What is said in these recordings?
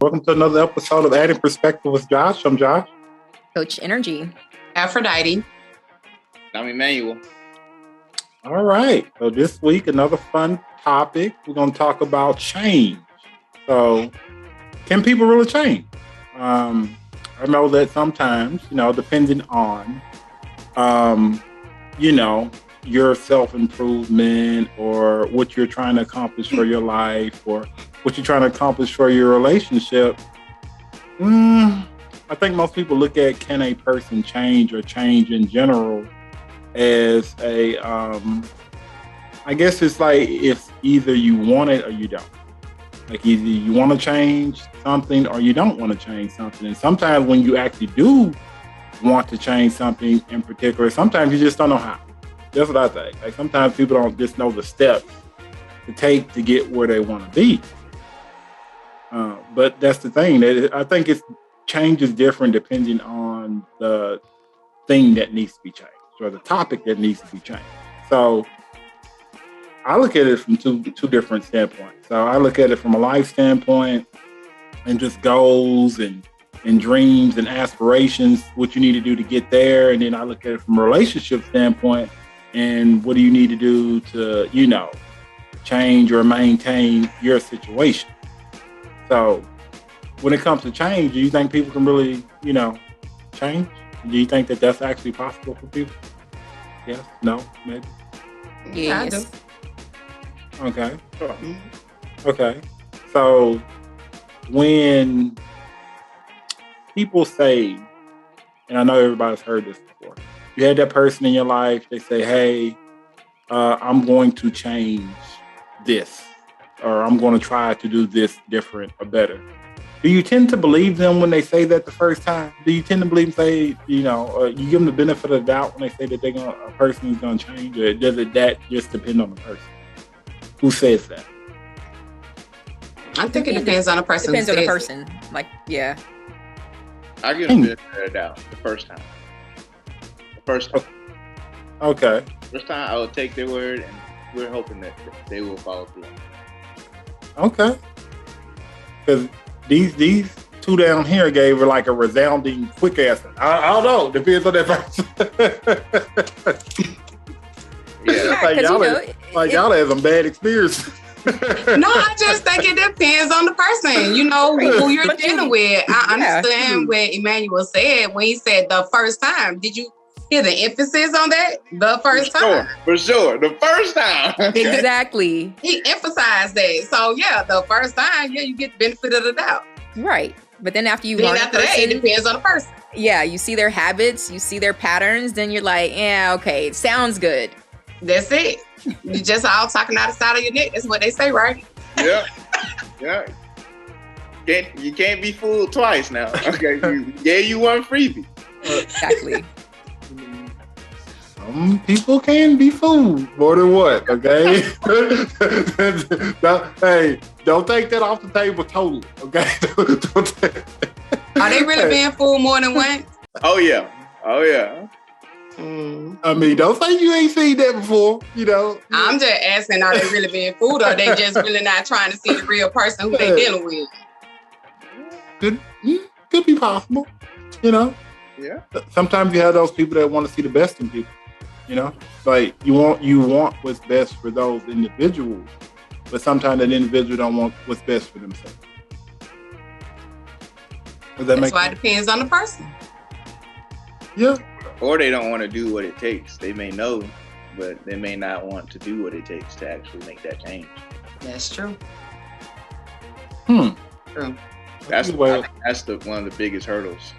Welcome to another episode of Adding Perspective with Josh. I'm Josh. Coach Nrgy. Aphrodite. I'm Emmanuel. All right. So this week, another fun topic. We're going to talk about change. So, can people really change? I know that sometimes, depending on, your self-improvement or what you're trying to accomplish for your life or what you're trying to accomplish for your relationship, I think most people look at can a person change or change in general as a, I guess it's like if either you want it or you don't. Like either you want to change something or you don't want to change something. And sometimes when you actually do want to change something in particular, sometimes you just don't know how. That's what I think. Like sometimes people don't just know the steps to take to get where they want to be. But that's the thing. I think change is different depending on the thing that needs to be changed or the topic that needs to be changed. So I look at it from two different standpoints. So I look at it from a life standpoint and just goals and dreams and aspirations, what you need to do to get there. And then I look at it from a relationship standpoint and what do you need to do to, change or maintain your situation. So when it comes to change, do you think people can really, change? Do you think that that's actually possible for people? Yes? No? Maybe? Yes. Okay. Okay. So when people say, and I know everybody's heard this before, you had that person in your life, they say, hey, I'm going to change this, or I'm going to try to do this different or better. Do you tend to believe them when they say that the first time? Do you tend to believe them say, you give them the benefit of the doubt when they say that a person is going to change, or does that just depend on the person? Who says that? I think it depends on the person. Depends on the person. Like, yeah. I give them the benefit of the doubt the first time. Okay. First time I will take their word, and we're hoping that they will follow through. Okay. Because these two down here gave her like a resounding quick answer. I don't know. Depends on that person. Yeah, y'all had some bad experience. No, I just think it depends on the person, who you're dealing with. I understand what Emmanuel said when he said the first time. Did you hear the emphasis on that? The first time. For sure. The first time. Exactly. He emphasized that. So, yeah, the first time, you get the benefit of the doubt. Right. But then after you learn after that, it depends on the person. Yeah, you see their habits, you see their patterns, then you're like, yeah, okay, it sounds good. That's it. You just all talking out the side of your neck. That's what they say, right? Yeah. Yeah. You can't be fooled twice now. Okay. You one freebie. Exactly. Some people can be fooled more than what, okay? Hey, don't take that off the table totally, okay? Are they really being fooled more than once? Oh, yeah. I mean, don't say you ain't seen that before, I'm just asking, are they really being fooled, or are they just really not trying to see the real person who they dealing with? Could be possible, Yeah. Sometimes you have those people that want to see the best in people, Like you want what's best for those individuals, but sometimes that individual don't want what's best for themselves. That's why it depends on the person. Yeah. Or they don't want to do what it takes. They may know, but they may not want to do what it takes to actually make that change. That's true. True. That's one of the biggest hurdles.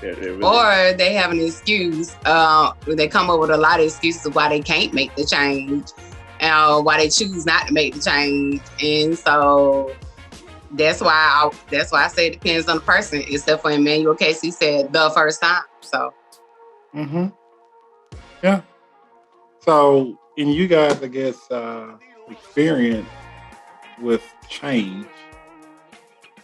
Really or they have an excuse. They come up with a lot of excuses why they can't make the change, why they choose not to make the change, and so that's why I say it depends on the person. Except for Emmanuel case, he said the first time. So. Yeah. So, in you guys, I guess, experience with change,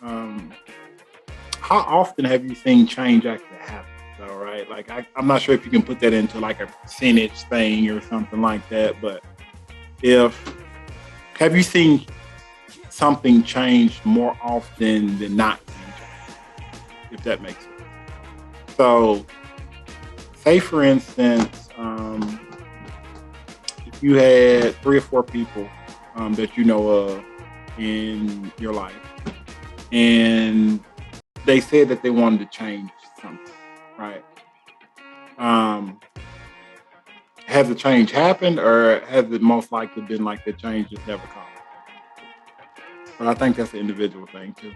how often have you seen change actually happen? All right. Like, I'm not sure if you can put that into like a percentage thing or something like that, but have you seen something change more often than not? if that makes sense. So, say for instance, if you had 3 or 4 people that you know of in your life, and they said that they wanted to change something, right? Has the change happened, or has it most likely been like the change just never come? But I think that's an individual thing too.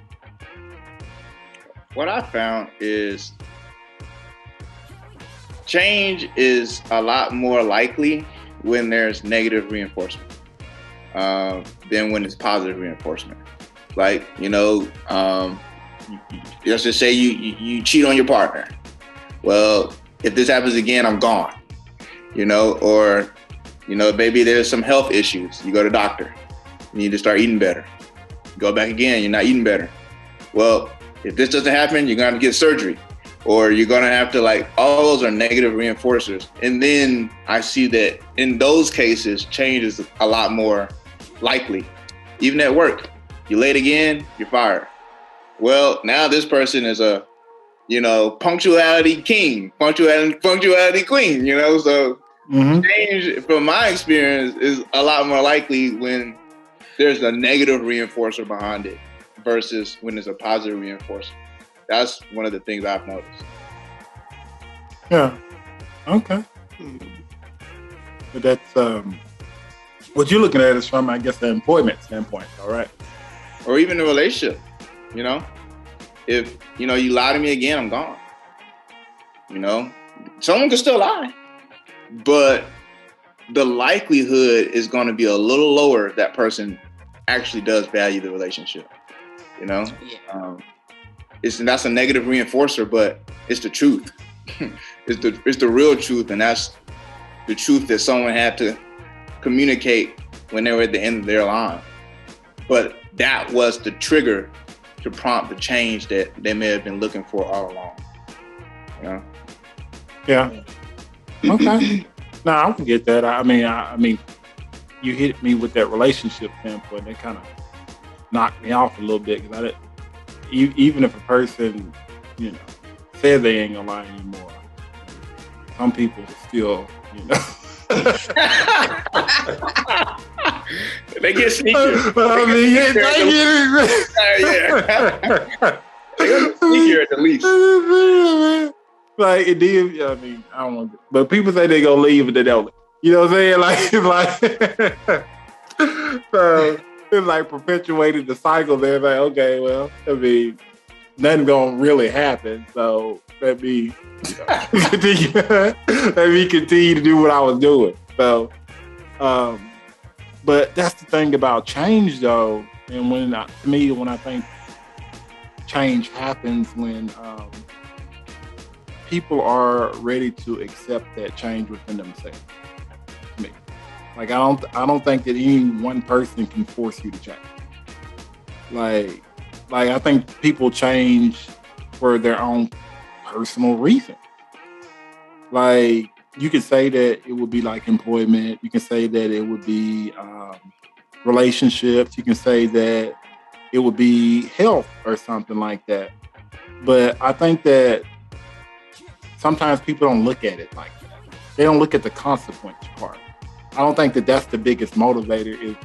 What I found is change is a lot more likely when there's negative reinforcement than when it's positive reinforcement. Like, let's just say you cheat on your partner. Well, if this happens again, I'm gone. Or maybe there's some health issues. You go to the doctor. You need to start eating better. You go back again, you're not eating better. Well, if this doesn't happen, you're going to get surgery. Or you're going to have to, all those are negative reinforcers. And then I see that in those cases, change is a lot more likely. Even at work, you late again, you're fired. Well, now this person is a, punctuality king, punctuality queen, so change, from my experience, is a lot more likely when there's a negative reinforcer behind it versus when there's a positive reinforcer. That's one of the things I've noticed. Yeah. Okay. But that's what you're looking at is from, I guess, the employment standpoint, all right? Or even a relationship, If, you lie to me again, I'm gone. Someone can still lie, but the likelihood is going to be a little lower if that person actually does value the relationship, Yeah. That's a negative reinforcer, but it's the truth. It's the real truth, and that's the truth that someone had to communicate when they were at the end of their line. But that was the trigger to prompt the change that they may have been looking for all along. Yeah. Okay. No, I can get that. I mean, you hit me with that relationship standpoint. That kind of knocked me off a little bit because even if a person, says they ain't gonna lie anymore, some people still, They get sneakier. They get sneakier at the least. Like it did. I don't want to, but people say they gonna leave, but they don't. You know what I'm saying? So it's like perpetuated the cycle there. Like, okay, well, nothing gonna really happen. So let me continue. Let me continue to do what I was doing. So, but that's the thing about change, though. And when I think change happens when people are ready to accept that change within themselves. To me, I don't think that any one person can force you to change. Like I think people change for their own personal reason. Like you could say that it would be like employment. You can say that it would be relationships. You can say that it would be health or something like that. But I think that sometimes people don't look at it like that. They don't look at the consequence part. I don't think that that's the biggest motivator is,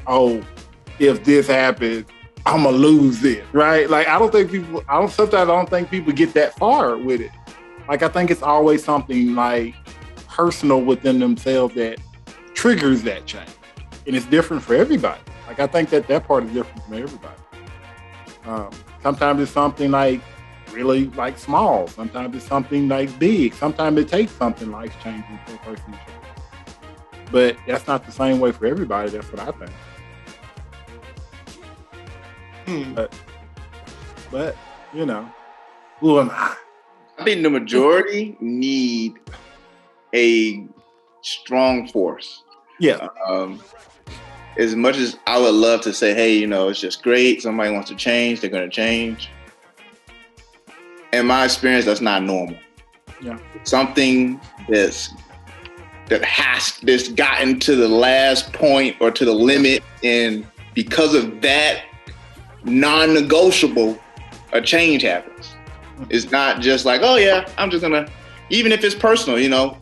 if this happens, I'm going to lose this, right? Like, I don't think people get that far with it. Like, I think it's always something like personal within themselves that triggers that change. And it's different for everybody. Like, I think that part is different from everybody. Sometimes it's something like really like small. Sometimes it's something like big. Sometimes it takes something life changing for a person to change. But that's not the same way for everybody. That's what I think. But who am I? I think the majority need a strong force. Yeah. As much as I would love to say, hey, it's just great. Somebody wants to change. They're going to change. In my experience, that's not normal. Yeah. Something that's gotten to the last point or to the limit, and because of that non-negotiable, a change happens. It's not just like, oh yeah, I'm just gonna, even if it's personal,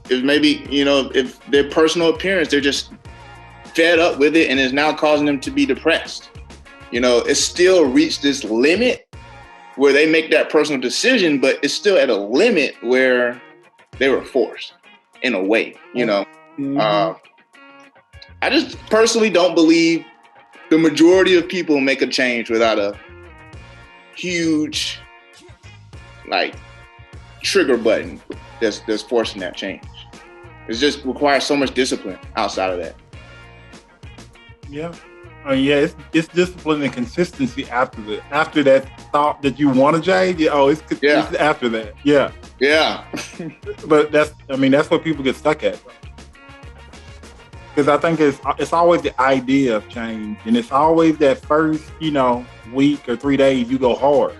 if maybe, if their personal appearance, they're just fed up with it and is now causing them to be depressed. It's still reached this limit where they make that personal decision, but it's still at a limit where they were forced in a way, I just personally don't believe the majority of people make a change without a huge, trigger button that's forcing that change. It just requires so much discipline outside of that. Yeah. It's discipline and consistency after that thought that you want to change. It's after that. Yeah. Yeah. But that's what people get stuck at. Because I think it's always the idea of change, and it's always that first, week or 3 days you go hard.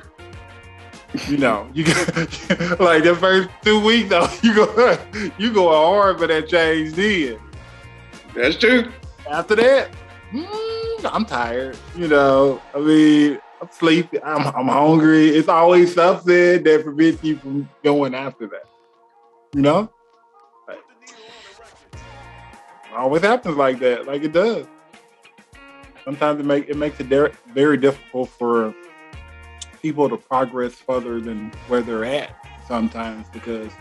You like the first 2 weeks though, you go hard for that change then. That's true. After that, I'm tired. I'm sleepy. I'm hungry. It's always something that prevents you from going after that. It always happens like that. Like it does. Sometimes it makes it very difficult for people to progress further than where they're at. Sometimes because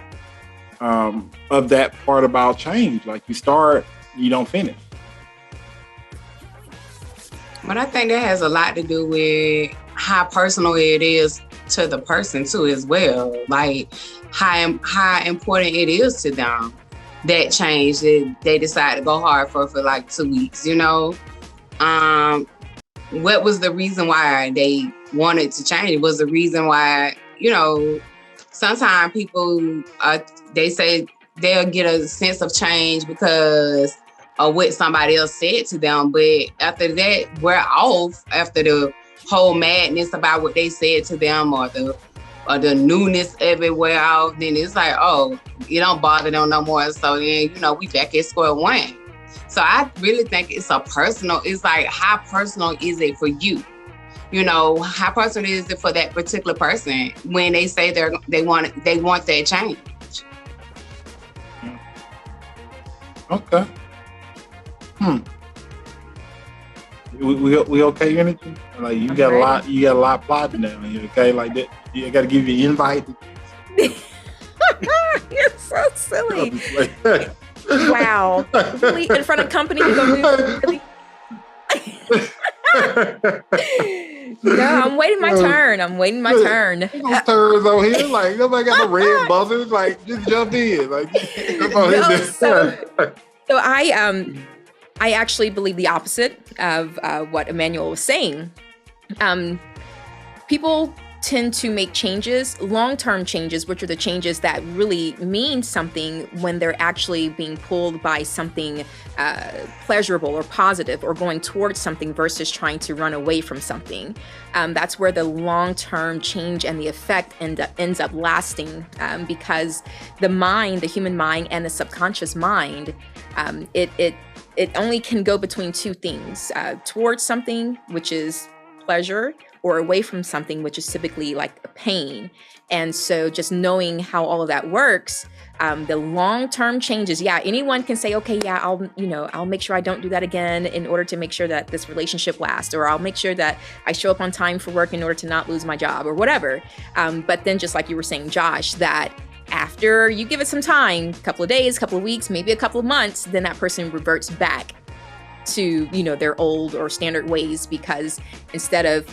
of that part about change. Like you start, you don't finish. But I think that has a lot to do with how personal it is to the person too, as well. Like how important it is to them, that change that they decide to go hard for 2 weeks. What was the reason why they wanted to change? It was the reason why, sometimes people, they say they'll get a sense of change because of what somebody else said to them. But after that, we're off after the whole madness about what they said to them or the newness of it wear off. Then it's like, oh, you don't bother them no more. So then, we back at square one. So I really think it's like, how personal is it for you? How personal is it for that particular person when they say they want that change? Okay. We okay, Energy? Like you got a lot plotting down here, okay? Like that, I got to give you an invite. You're so silly. Wow. Really? In front of company, you go really? No, I'm waiting my turn. Those turns on here, like nobody got the red buzzers. Like just jump in. Like come on in. So I actually believe the opposite of what Emmanuel was saying. People tend to make changes, long-term changes, which are the changes that really mean something when they're actually being pulled by something pleasurable or positive or going towards something versus trying to run away from something. That's where the long-term change and the effect ends up lasting because the human mind and the subconscious mind, it only can go between two things, towards something, which is pleasure, or away from something, which is typically like a pain. And so just knowing how all of that works, the long-term changes, anyone can say, okay, I'll make sure I don't do that again in order to make sure that this relationship lasts, or I'll make sure that I show up on time for work in order to not lose my job or whatever. But then just like you were saying, Josh, that after you give it some time, a couple of days, couple of weeks, maybe a couple of months, then that person reverts back to, their old or standard ways, because instead of,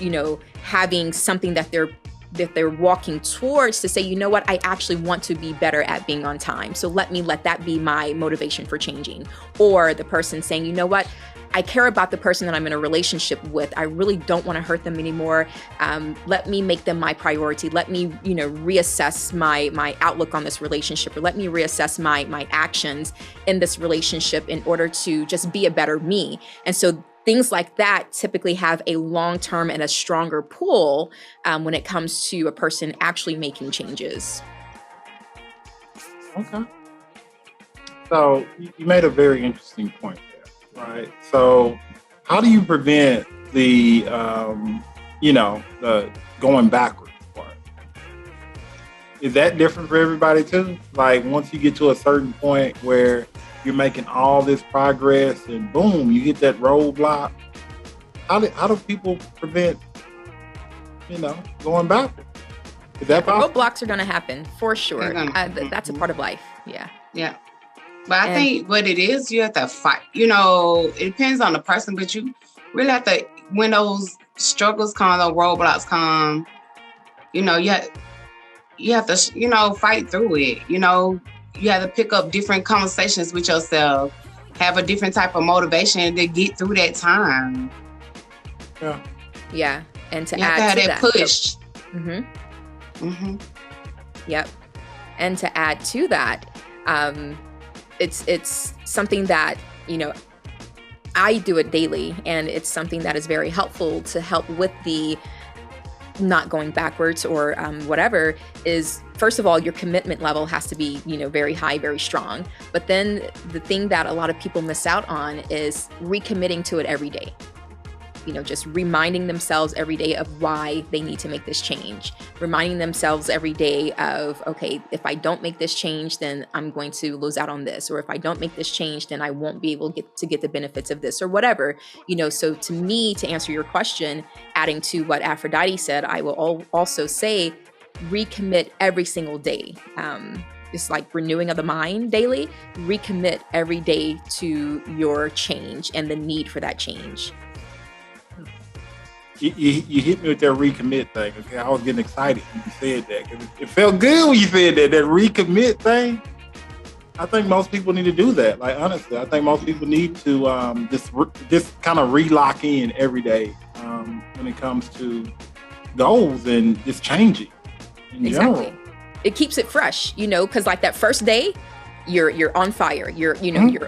having something that they're walking towards to say, you know what, I actually want to be better at being on time. So let that be my motivation for changing. Or the person saying, you know what, I care about the person that I'm in a relationship with. I really don't want to hurt them anymore. Let me make them my priority. Let me, reassess my outlook on this relationship, or let me reassess my actions in this relationship in order to just be a better me. And so things like that typically have a long-term and a stronger pull when it comes to a person actually making changes. Okay. So you made a very interesting point there, right? So how do you prevent the, the going backwards part? is that different for everybody too? Like once you get to a certain point where you're making all this progress and boom, you hit that roadblock. How do people prevent, going backwards? Is that possible? Roadblocks are going to happen for sure. That's a part of life. Yeah. Yeah. But I think what it is, you have to fight. It depends on the person, but you really have to, when those struggles come, those roadblocks come, you have to, fight through it. You have to pick up different conversations with yourself, have a different type of motivation to get through that time. Yeah. Yeah. And to you add have to that that push. Yep. And to add to that, it's something that, I do it daily, and it's something that is very helpful to help with the not going backwards or whatever is, first of all, your commitment level has to be, very high, very strong. But then the thing that a lot of people miss out on is recommitting to it every day. Just reminding themselves every day of why they need to make this change. Reminding themselves every day of, okay, if I don't make this change, then I'm going to lose out on this. Or if I don't make this change, then I won't be able to get the benefits of this or whatever. So to me, to answer your question, adding to what Aphrodite said, I will also say recommit every single day. It's like renewing of the mind daily. Recommit every day to your change and the need for that change. You hit me with that recommit thing. Okay, I was getting excited when you said that because it felt good when you said that recommit thing. I think most people need to do that. Like honestly, I think most people need to just kind of re-lock in every day when it comes to goals and just changing in general. It keeps it fresh, because like that first day, you're on fire. You're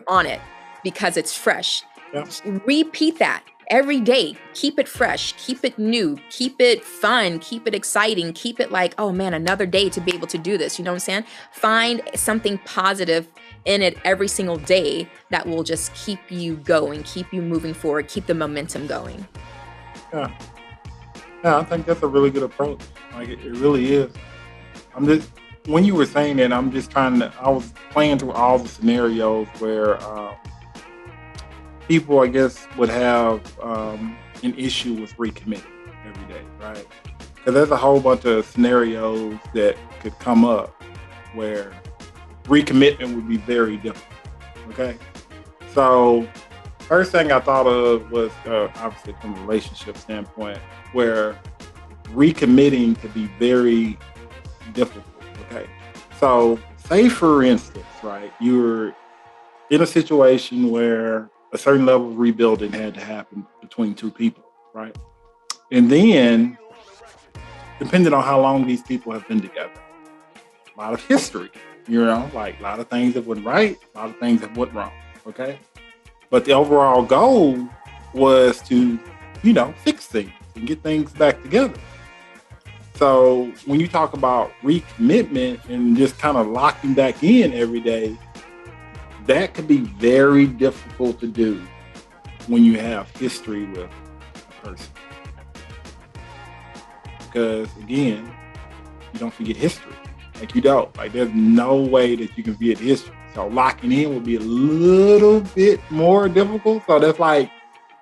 on it because it's fresh. Yeah. Repeat that. Every day, keep it fresh, keep it new, keep it fun, keep it exciting, keep it like, oh man, another day to be able to do this. You know what I'm saying? Find something positive in it every single day that will just keep you going, keep you moving forward, keep the momentum going. Yeah, I think that's a really good approach. Like it really is. When you were saying that, I was playing through all the scenarios where people, I guess, would have an issue with recommitting every day, right? Because there's a whole bunch of scenarios that could come up where recommitment would be very difficult, okay? So first thing I thought of was, obviously from a relationship standpoint, where recommitting could be very difficult, okay? So say, for instance, right, you're in a situation where a certain level of rebuilding had to happen between two people, right? And then, depending on how long these people have been together, a lot of history, like a lot of things that went right, a lot of things that went wrong, okay? But the overall goal was to, fix things and get things back together. So when you talk about recommitment and just kind of locking back in every day, that could be very difficult to do when you have history with a person. Because again, you don't forget history. Like you don't. Like there's no way that you can forget history. So locking in would be a little bit more difficult. So that's like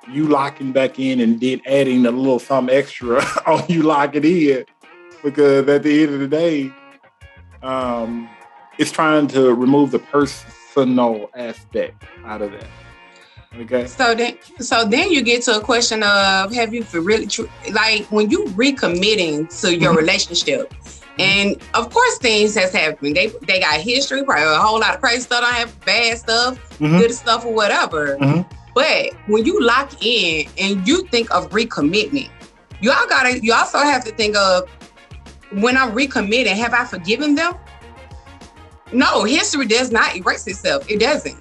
you locking back in and then adding a little something extra on you locking in. Because at the end of the day, it's trying to remove the personal aspect out of that. Okay. So then you get to a question of, have you really like when you recommitting to your relationship, and of course things has happened. They got history, probably a whole lot of crazy stuff. I have bad stuff, good stuff, or whatever. But when you lock in and you think of recommitment, you also have to think of, when I'm recommitting, have I forgiven them? No, history does not erase itself. It doesn't.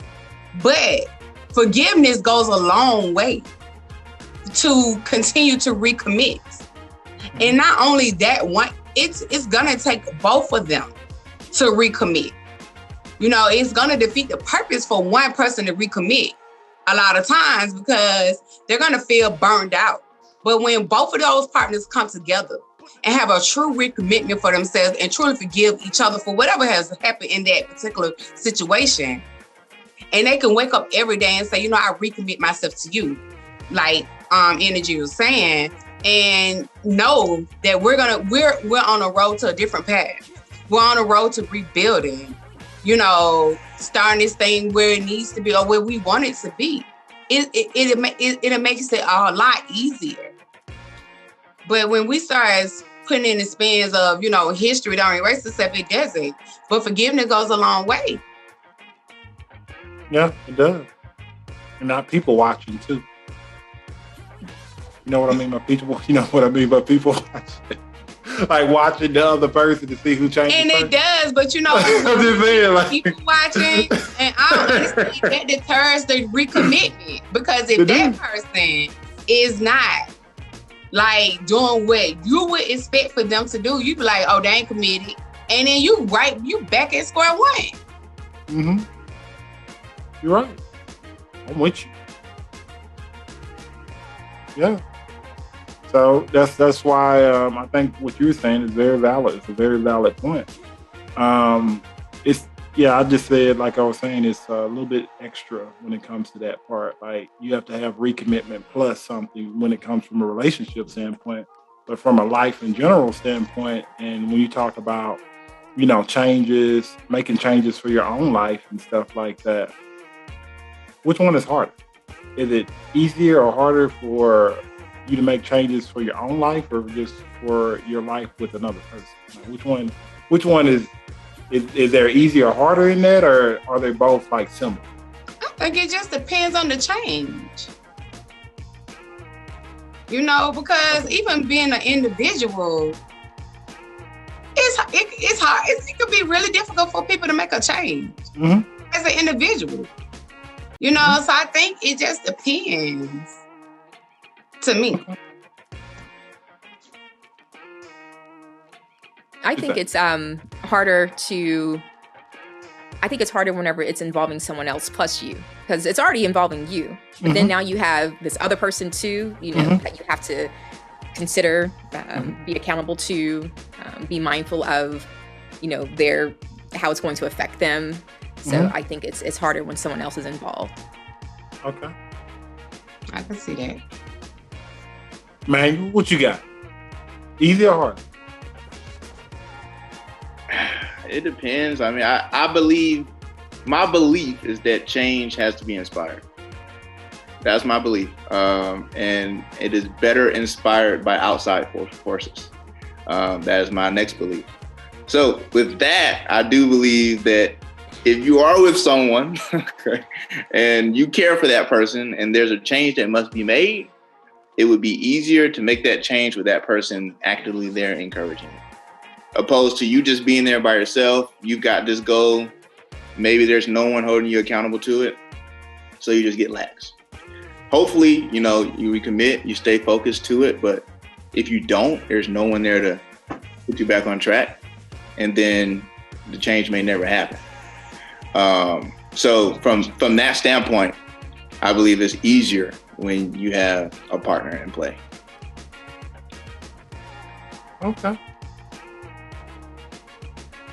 But forgiveness goes a long way to continue to recommit. And not only that, it's gonna take both of them to recommit. It's gonna defeat the purpose for one person to recommit a lot of times because they're gonna feel burned out. But when both of those partners come together and have a true recommitment for themselves and truly forgive each other for whatever has happened in that particular situation. And they can wake up every day and say, you know, I recommit myself to you, like Nrgy was saying, and know that we're on a road to a different path. We're on a road to rebuilding, you know, starting this thing where it needs to be or where we want it to be. It makes it a lot easier. But when we start putting in the spins of, you know, history don't erase itself, it doesn't. But forgiveness goes a long way. Yeah, it does. And not people watching too. You know what I mean by people? You know what I mean by people watching? Like watching the other person to see who changes. And it does, but you know, I'm just saying, like, people watching, and honestly, that deters the recommitment. Because if that person is not like doing what you would expect for them to do, you be like, oh, they ain't committed. And then you back at square one. Mm-hmm. You're right. I'm with you. Yeah. So that's why I think what you're saying is very valid. It's a very valid point. I just said, like I was saying, it's a little bit extra when it comes to that part. Like you have to have recommitment plus something when it comes from a relationship standpoint, but from a life in general standpoint. And when you talk about, you know, changes, making changes for your own life and stuff like that, which one is harder? Is it easier or harder for you to make changes for your own life or just for your life with another person? Like, which one is there easier or harder in that, or are they both like similar? I think it just depends on the change. You know, because even being an individual, it's hard. It could be really difficult for people to make a change as an individual. You know, so I think it just depends to me. I think it's harder whenever it's involving someone else plus you, because it's already involving you. But then now you have this other person too, you know, that you have to consider, be accountable to, be mindful of, you know, how it's going to affect them. So I think it's harder when someone else is involved. Okay. I can see that. Man, what you got? Easy or hard? It depends. I mean, I believe, my belief is that change has to be inspired. That's my belief. And it is better inspired by outside forces. That is my next belief. So with that, I do believe that if you are with someone and you care for that person and there's a change that must be made, it would be easier to make that change with that person actively there encouraging you. Opposed to you just being there by yourself, you've got this goal, maybe there's no one holding you accountable to it, so you just get lax. Hopefully, you know, you recommit, you stay focused to it, but if you don't, there's no one there to put you back on track, and then the change may never happen. So from that standpoint, I believe it's easier when you have a partner in play. Okay.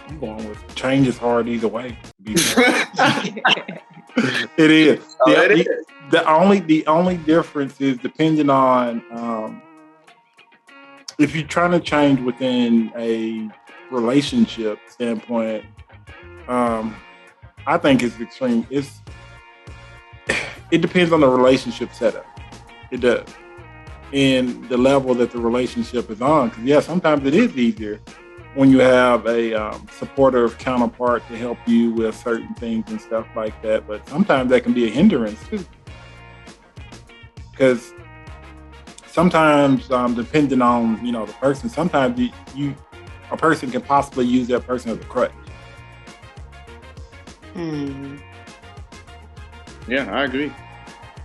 I'm going with change is hard either way. It is. The only difference is depending on if you're trying to change within a relationship standpoint. I think it's extreme. It depends on the relationship setup. It does. And the level that the relationship is on. Because, yeah, sometimes it is easier when you have a supportive counterpart to help you with certain things and stuff like that. But sometimes that can be a hindrance, too. Because sometimes, depending on, you know, the person, sometimes a person can possibly use that person as a crutch. Yeah, I agree.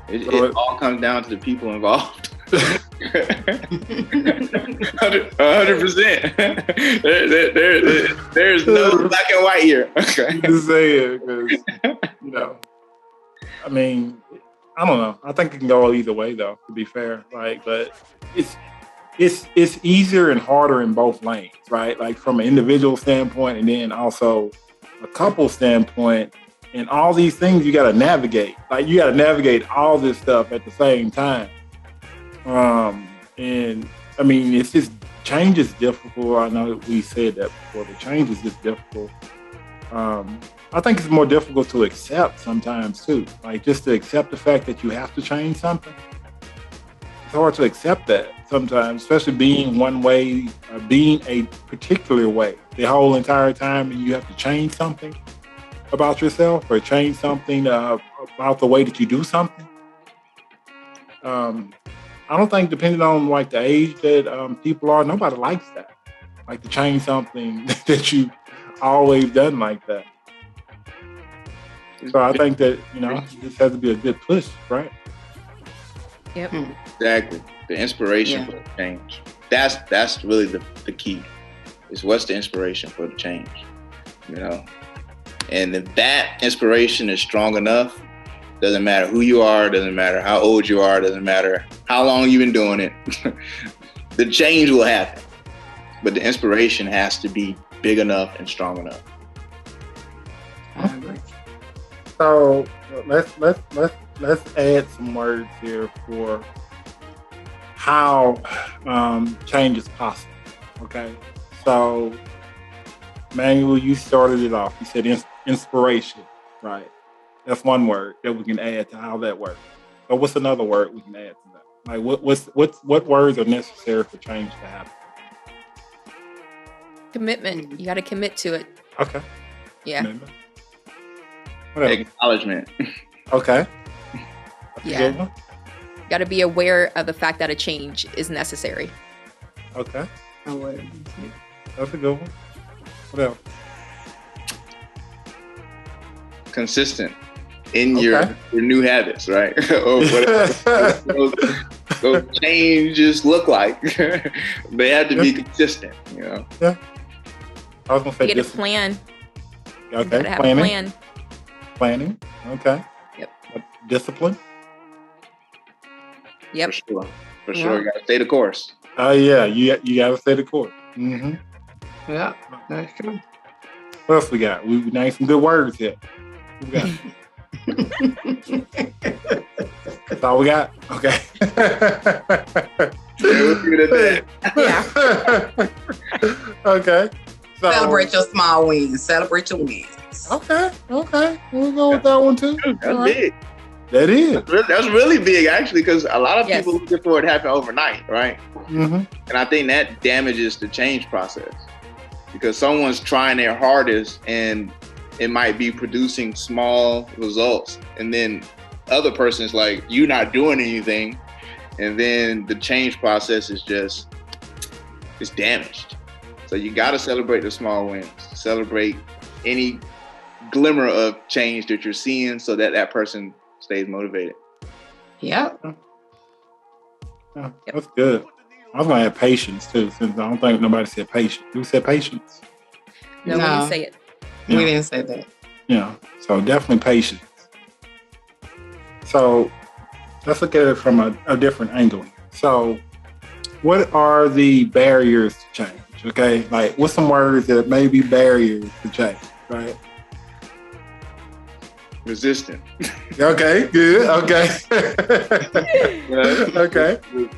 It all comes down to the people involved. 100%. There's no black and white here. Okay. Just saying, because, you know, I mean, I don't know. I think it can go either way, though, to be fair. Like, but it's easier and harder in both lanes, right? Like from an individual standpoint, and then also a couple standpoint. And all these things you got to navigate. Like you got to navigate all this stuff at the same time. And I mean, it's just change is difficult. I know we said that before. The change is just difficult. I think it's more difficult to accept sometimes too. Like just to accept the fact that you have to change something. It's hard to accept that sometimes, especially being one way, being a particular way the whole entire time, and you have to change something about yourself or change something about the way that you do something. I don't think, depending on like the age that people are, nobody likes that. Like to change something that you always done like that. So I think that, this has to be a good push, right? Yep. Exactly. The inspiration for the change. That's really the key. Is what's the inspiration for the change? And if that inspiration is strong enough, doesn't matter who you are, doesn't matter how old you are, doesn't matter how long you've been doing it, the change will happen. But the inspiration has to be big enough and strong enough. So let's add some words here for how change is possible. Okay, so Manuel, you started it off. You said inspiration, right? That's one word that we can add to how that works. So what's another word we can add to that? Like what words are necessary for change to happen? Commitment. You got to commit to it. Okay. Yeah. Commitment. What else? Acknowledgement. Okay. That's Yeah. a good one. You got to be aware of the fact that a change is necessary. Okay. That's a good one. What else? Consistent in your new habits, right? Or whatever those changes look like. They have to be consistent, Yeah. I was gonna say You get a plan. Okay. You gotta have a plan. Planning. Okay. Yep. Discipline. Yep. For sure. You gotta stay the course. Oh yeah, you gotta stay the course. Mm-hmm. Yeah, that's true. What else we got? We named some good words here. What we got? That's all we got? Okay. We'll leave it at that. Yeah. Okay. So, Celebrate your small wins. Celebrate your wins. Okay. We'll go with that one too. That's big. That is. That's really big, actually, because a lot of Yes. people looking for it to happen overnight, right? Mm-hmm. And I think that damages the change process because someone's trying their hardest and it might be producing small results. And then other person's like, you're not doing anything. And then the change process is it's damaged. So you got to celebrate the small wins, celebrate any glimmer of change that you're seeing so that person stays motivated. Yep. Yeah, that's good. I was gonna add patience too, since I don't think nobody said patience. Who said patience? No, we didn't say it. Yeah. We didn't say that. Yeah. So definitely patience. So let's look at it from a different angle. So what are the barriers to change? Okay. Like what's some words that may be barriers to change, right? Resistant. Okay, good. Okay. Right?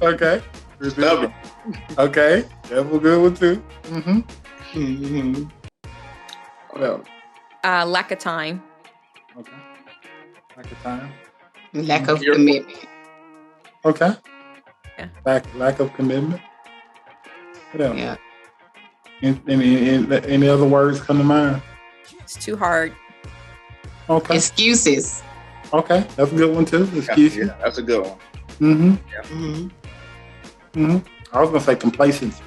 Okay. Stubborn. Okay. That's a good one too. Mm-hmm. Mm-hmm. Well, Lack of time. okay. Lack of time. Lack of commitment. Okay. Yeah. Lack of commitment. What else? Yeah. Any other words come to mind? It's too hard. Okay. Excuses. Okay. That's a good one too. Excuses. Yeah, that's a good one. Mm-hmm. Mm-hmm. Mm-hmm. I was gonna say complacency.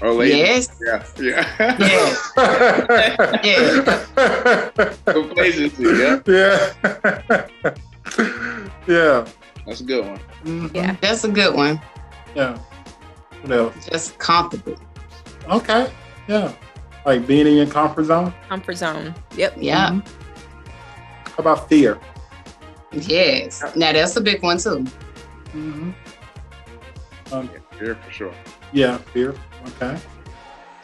Or lazy. Yes. Yeah. Yes. Yeah. Complacency. Yeah. Yeah. That's a good one. Mhm. Yeah. That's a good one. Yeah. What else? Just comfortable. Okay. Yeah. Like being in your comfort zone. Comfort zone. Yep. Yeah. Mhm. How about fear? Yes. Now that's a big one too. Mm-hmm. Fear for sure. Yeah, fear. Okay.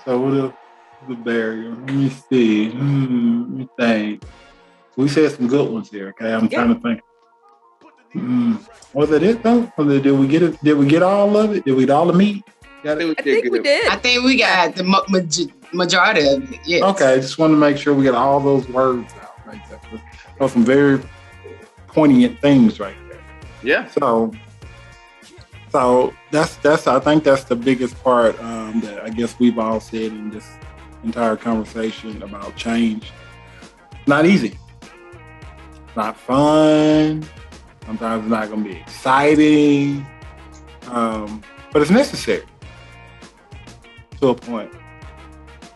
So what is the barrier? Let me see. Let me think. We said some good ones here. Okay, I'm trying to think. Was it though? Did we get it? Did we get all of it? Did we get all the meat? Got it? I think we did. I think we got the majority of it. Yes. Okay, just want to make sure we get all those words out right there. Those some very poignant things right there. Yeah. So that's I think that's the biggest part that I guess we've all said in this entire conversation about change. Not easy. Not fun. Sometimes it's not going to be exciting, but it's necessary to a point.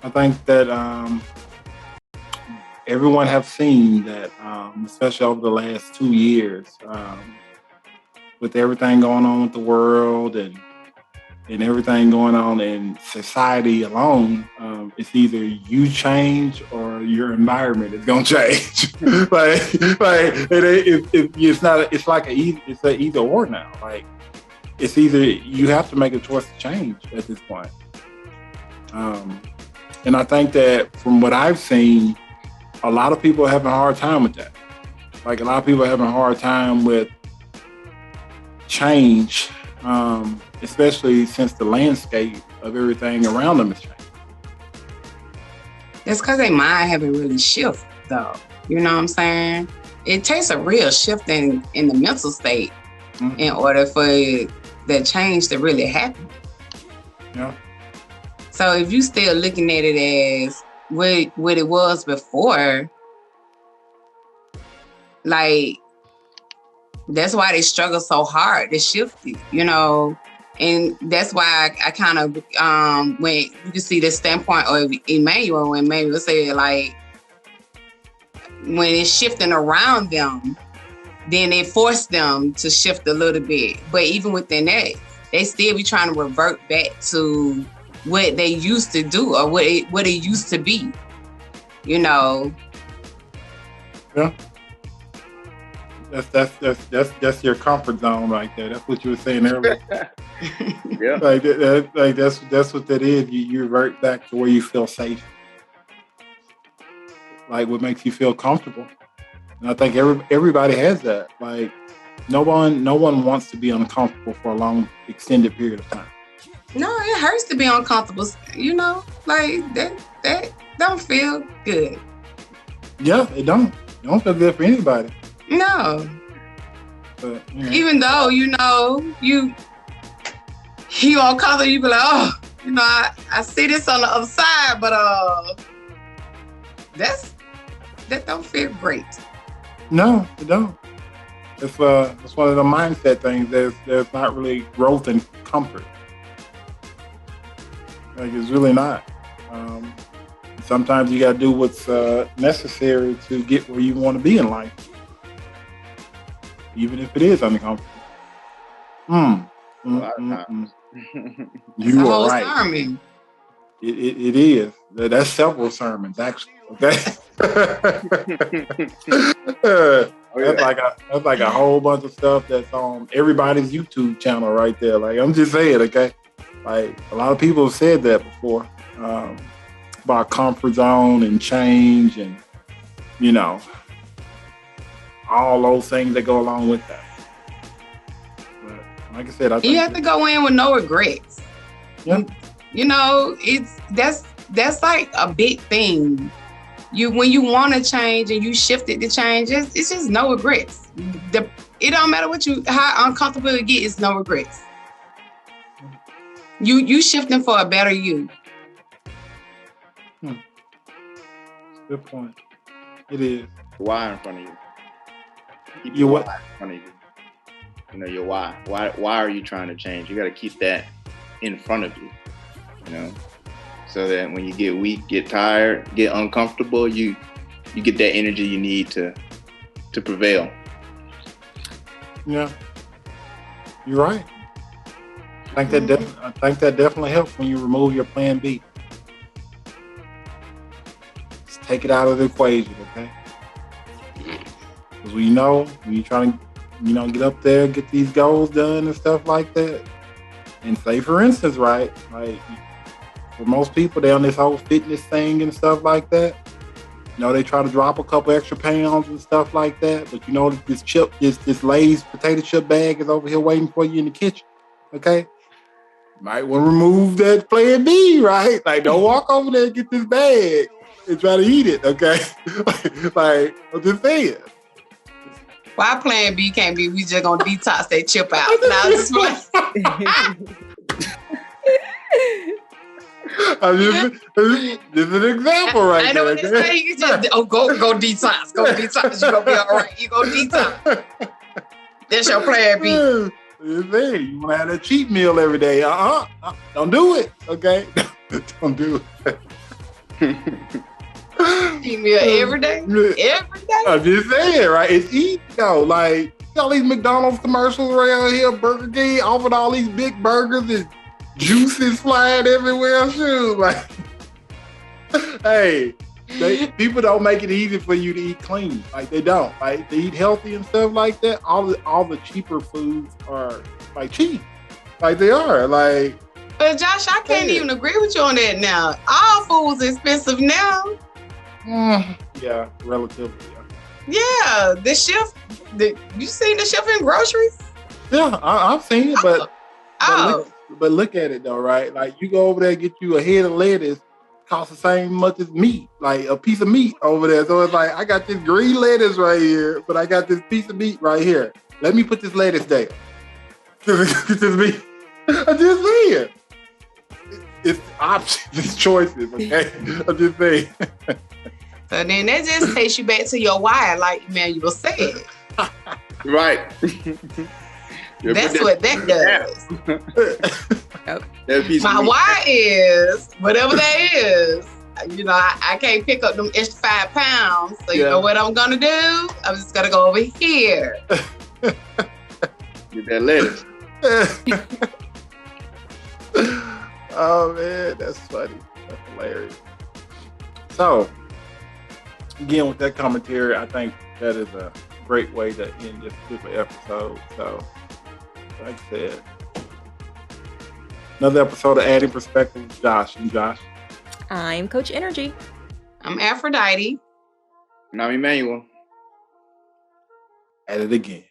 I think that everyone have seen that, especially over the last 2 years, with everything going on with the world and everything going on in society alone, it's either you change or your environment is gonna change. It's like it's an either or now. Like it's either you have to make a choice to change at this point. And I think that from what I've seen, a lot of people are having a hard time with that. Like a lot of people are having a hard time with change. Especially since the landscape of everything around them has changed. That's because their mind haven't really shifted, though. You know what I'm saying? It takes a real shift in the mental state in order for the change to really happen. Yeah. So if you still looking at it as what it was before, like, that's why they struggle so hard to shift it, you know? And that's why I kind of, when you can see the standpoint of Emmanuel, when Emmanuel said, like, when it's shifting around them, then it forced them to shift a little bit. But even within that, they still be trying to revert back to what they used to do or what it used to be, you know? Yeah. That's your comfort zone right there. That's what you were saying earlier. Yeah. Like that's what that is. You revert back to where you feel safe. Like what makes you feel comfortable. And I think everybody has that. Like no one wants to be uncomfortable for a long extended period of time. No, it hurts to be uncomfortable. You know, like that don't feel good. Yeah, it don't. It don't feel good for anybody. No. But, you know. Even though, you know, you uncomfortable, you be like, oh, you know, I see this on the other side, but that don't feel great. No, it don't. It's one of the mindset things. There's not really growth and comfort. Like it's really not. Sometimes you got to do what's necessary to get where you want to be in life, even if it is uncomfortable. You are right. Sermon. It is. That's several sermons, actually. Okay. That's like a whole bunch of stuff that's on everybody's YouTube channel right there. Like I'm just saying, okay. Like a lot of people have said that before about comfort zone and change, and you know all those things that go along with that. But like I said, I think you have to go in with no regrets. Yeah. You know, that's like a big thing. When you want to change and you shift it to change, it's just no regrets. It don't matter how uncomfortable it gets, it's no regrets. You shifting for a better you. Good point. It is. Why in front of you? Keep your why in front of you. You know, your why. Why are you trying to change? You got to keep that in front of you. You know, so that when you get weak, get tired, get uncomfortable, you get that energy you need to prevail. Yeah, you're right. I think that definitely helps when you remove your plan B. Just take it out of the equation, okay? Because when you're trying to, get up there, get these goals done and stuff like that, And say, for instance, right, like for most people, they're on this whole fitness thing and stuff like that. You know, they try to drop a couple extra pounds and stuff like that. But you know, this Lay's potato chip bag is over here waiting for you in the kitchen. Okay. Might want to remove that plan B, right? Like, don't walk over there and get this bag and try to eat it. Okay. Like, I'm just saying. Why plan B can't be we just gonna detox that chip out? Now just this is an example right I know there. what you're saying. You just go detox. Go detox. You're gonna be all right. You go detox. That's your plan B. You want to have that cheat meal every day. Don't do it. Okay? Don't do it. Cheat meal every day? Every day? I'm just saying, right? It's easy though. Like, all these McDonald's commercials around here, Burger King offering all these big burgers and juices flying everywhere. Shoot, like, hey, people don't make it easy for you to eat clean. Like, they don't. Like, to eat healthy and stuff like that. All the cheaper foods are like cheap. Like, they are. Like, but Josh, I can't even agree with you on that now. All food's expensive now. Yeah, relatively. Yeah, the shift. You seen the shift in groceries? Yeah, I've seen it, but look at it though, right? Like, you go over there and get you a head of lettuce, costs the same much as meat, like a piece of meat over there. So it's like, I got this green lettuce right here, but I got this piece of meat right here. Let me put this lettuce there. Get this meat. I'm just saying. It's options, it's choices, okay? I'm just saying. So then that just takes you back to your why, like Emmanuel said. Right. That's what that does. My meat. why is, whatever that is, you know, I can't pick up them extra 5 pounds. So you know what I'm going to do? I'm just going to go over here. Get that lettuce. Oh, man, that's funny. That's hilarious. So, again, with that commentary, I think that is a great way to end this particular episode. So, like I said, another episode of Adding Perspective with Josh. And Josh. I'm Coach Nrgy. I'm Aphrodite. And I'm Emmanuel. At it again.